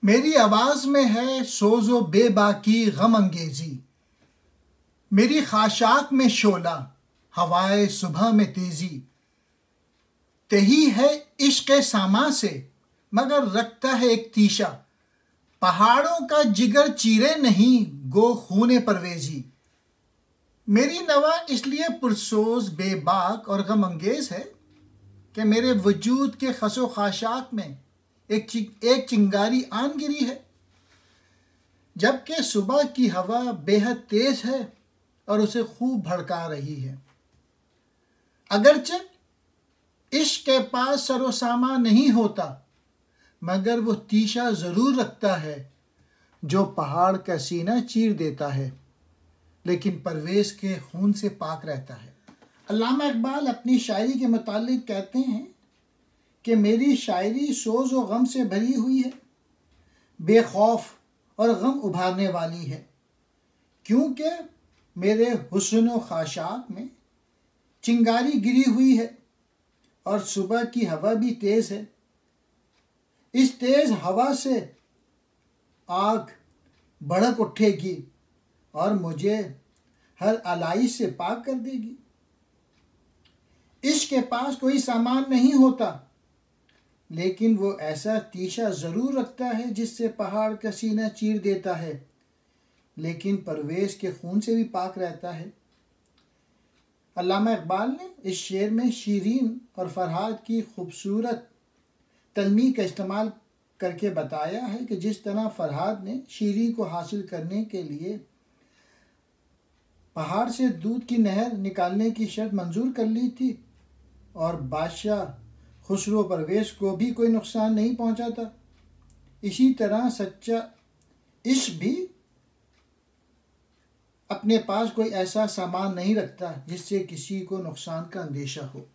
मेरी आवाज़ में है सोज़ो बेबाकी गम अंगेजी, मेरी खाशाक में शोला हवाए सुबह में तेजी। तही है इश्क सामा से मगर रखता है एक तीशा, पहाड़ों का जिगर चीरे नहीं गो खूने परवेजी। मेरी नवा इसलिए पुरसोज बेबाक और गम अंगेज है कि मेरे वजूद के खसो खाशाक में एक चिंगारी आन गिरी है, जबकि सुबह की हवा बेहद तेज है और उसे खूब भड़का रही है। अगरचे इश्क के पास सरोसामा नहीं होता, मगर वो तीशा ज़रूर रखता है जो पहाड़ का सीना चीर देता है, लेकिन परवेज़ के खून से पाक रहता है। अल्लामा इकबाल अपनी शायरी के मुतालिक कहते हैं कि मेरी शायरी सोज़ व गम से भरी हुई है, बेखौफ और गम उभारने वाली है, क्योंकि मेरे हुस्न व खाशाक में चिंगारी गिरी हुई है और सुबह की हवा भी तेज़ है। इस तेज़ हवा से आग भड़क उठेगी और मुझे हर अलाई से पाक कर देगी। इश्क के पास कोई सामान नहीं होता, लेकिन वो ऐसा तीशा ज़रूर रखता है जिससे पहाड़ का सीना चीर देता है, लेकिन परवेज़ के खून से भी पाक रहता है। अल्लामा इकबाल ने इस शेर में शीरीन और फरहाद की खूबसूरत तलमी का इस्तेमाल करके बताया है कि जिस तरह फरहाद ने शीरीन को हासिल करने के लिए पहाड़ से दूध की नहर निकालने की शर्त मंजूर कर ली थी और बादशाह खुसरो परवेज़ को भी कोई नुकसान नहीं पहुंचा था, इसी तरह सच्चा इश्क भी अपने पास कोई ऐसा सामान नहीं रखता जिससे किसी को नुकसान का अंदेशा हो।